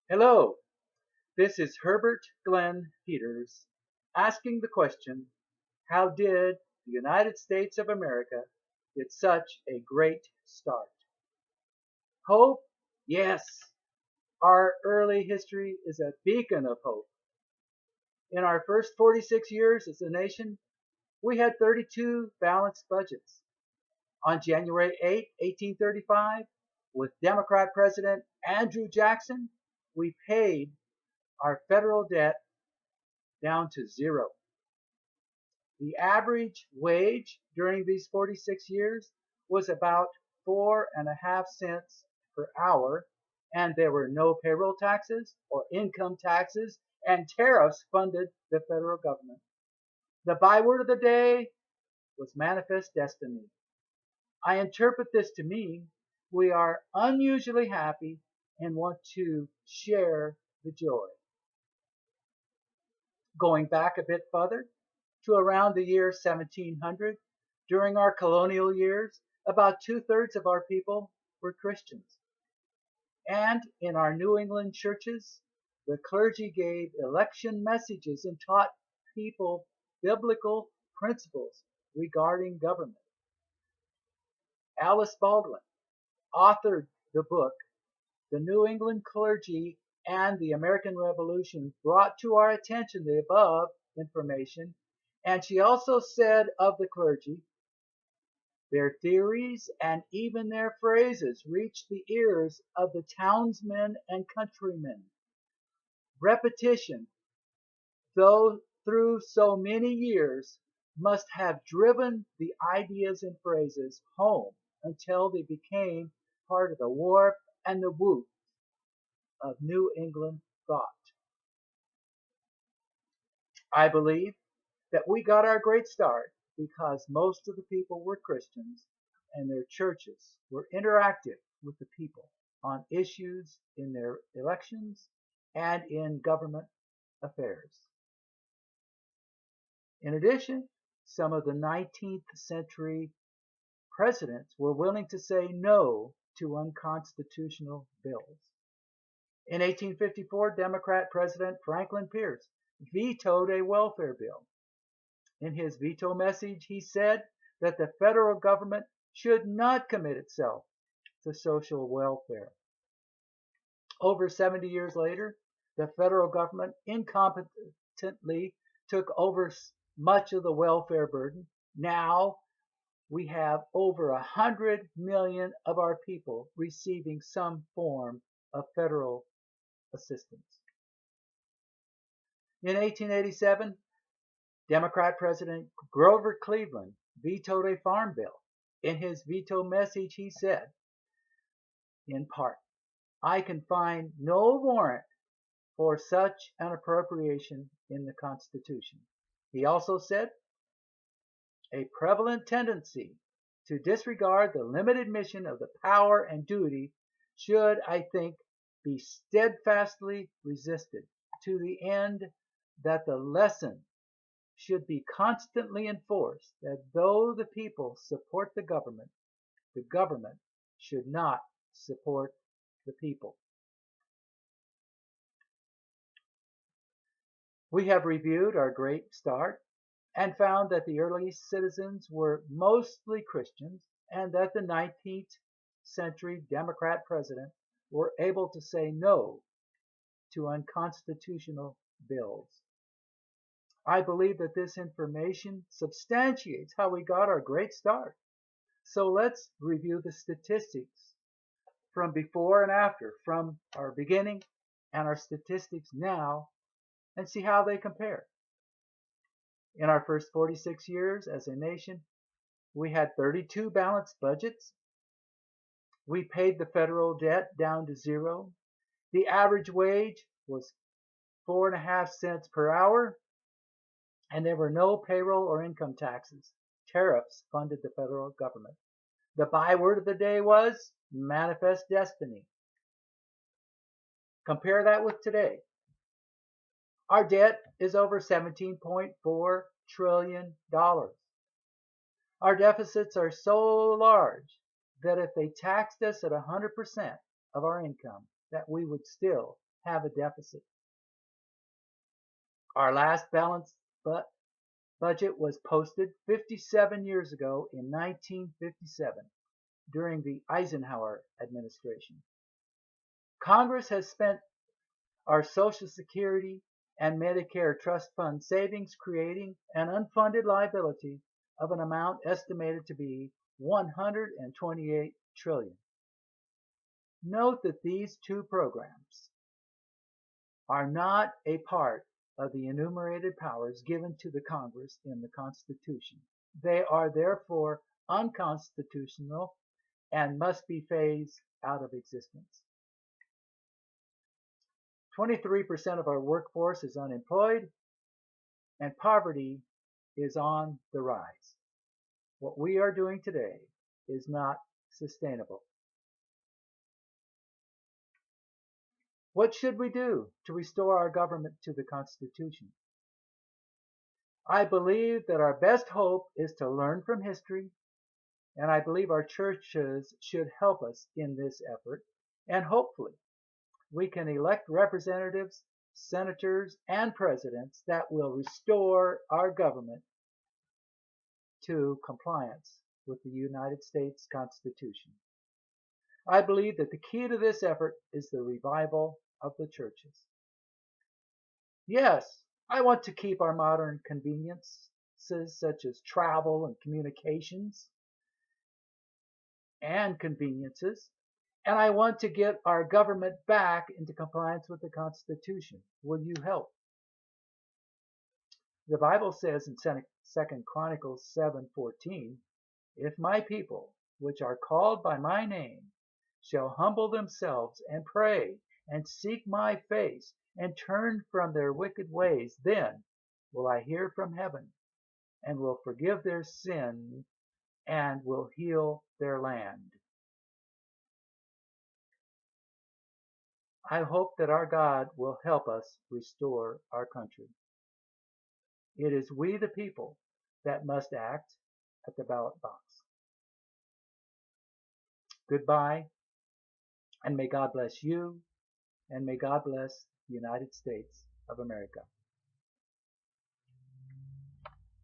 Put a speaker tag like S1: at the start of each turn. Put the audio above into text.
S1: Hello, this is Herbert Glenn Peters asking the question, how did the United States of America get such a great start? Hope? Yes, our early history is a beacon of hope. In our first 46 years as a nation, we had 32 balanced budgets. On January 8, 1835, with Democrat President Andrew Jackson, we paid our federal debt down to zero. The average wage during these 46 years was about 4.5 cents per hour, and there were no payroll taxes or income taxes, and tariffs funded the federal government. The byword of the day was manifest destiny. I interpret this to mean we are unusually happy and want to share the joy. Going back a bit further, to around the year 1700, during our colonial years, about two-thirds of our people were Christians. And in our New England churches, the clergy gave election messages and taught people biblical principles regarding government. Alice Baldwin authored the book, The New England Clergy and the American Revolution Brought to Our Attention the Above Information, and she also said of the clergy, their theories and even their phrases reached the ears of the townsmen and countrymen. Repetition, though through so many years, must have driven the ideas and phrases home until they became part of the warp and the woof of New England thought. I believe that we got our great start because most of the people were Christians and their churches were interactive with the people on issues in their elections and in government affairs. In addition, some of the 19th century presidents were willing to say no to unconstitutional bills. In 1854, Democrat President Franklin Pierce vetoed a welfare bill. In his veto message, he said that the federal government should not commit itself to social welfare. Over 70 years later, the federal government incompetently took over much of the welfare burden. Now we have over 100 million of our people receiving some form of federal assistance. In 1887, Democrat President Grover Cleveland vetoed a farm bill. In his veto message, he said, in part, I can find no warrant for such an appropriation in the Constitution. He also said, a prevalent tendency to disregard the limited mission of the power and duty should, I think, be steadfastly resisted to the end that the lesson should be constantly enforced that though the people support the government should not support the people. We have reviewed our great start and found that the early citizens were mostly Christians and that the 19th century Democrat president were able to say no to unconstitutional bills. I believe that this information substantiates how we got our great start. So let's review the statistics from before and after, from our beginning and our statistics now, and see how they compare. In our first 46 years as a nation, we had 32 balanced budgets. We paid the federal debt down to zero. The average wage was 4.5 cents per hour, and there were no payroll or income taxes. Tariffs funded the federal government. The byword of the day was manifest destiny. Compare that with today. Our debt is over $17.4 trillion. Our deficits are so large that if they taxed us at 100% of our income, that we would still have a deficit. Our last balanced budget was posted 57 years ago in 1957 during the Eisenhower administration. Congress has spent our Social Security and Medicare trust fund savings creating an unfunded liability of an amount estimated to be $128 trillion. Note that these two programs are not a part of the enumerated powers given to the Congress in the Constitution. They are therefore unconstitutional and must be phased out of existence. 23% of our workforce is unemployed, and poverty is on the rise. What we are doing today is not sustainable. What should we do to restore our government to the Constitution? I believe that our best hope is to learn from history, and I believe our churches should help us in this effort, and hopefully we can elect representatives, senators, and presidents that will restore our government to compliance with the United States Constitution. I believe that the key to this effort is the revival of the churches. Yes, I want to keep our modern conveniences such as travel and communications and conveniences, and I want to get our government back into compliance with the Constitution. Will you help? The Bible says in 2 Chronicles 7:14, if my people, which are called by my name, shall humble themselves and pray and seek my face and turn from their wicked ways, then will I hear from heaven and will forgive their sin and will heal their land. I hope that our God will help us restore our country. It is we the people that must act at the ballot box. Goodbye, and may God bless you, and may God bless the United States of America.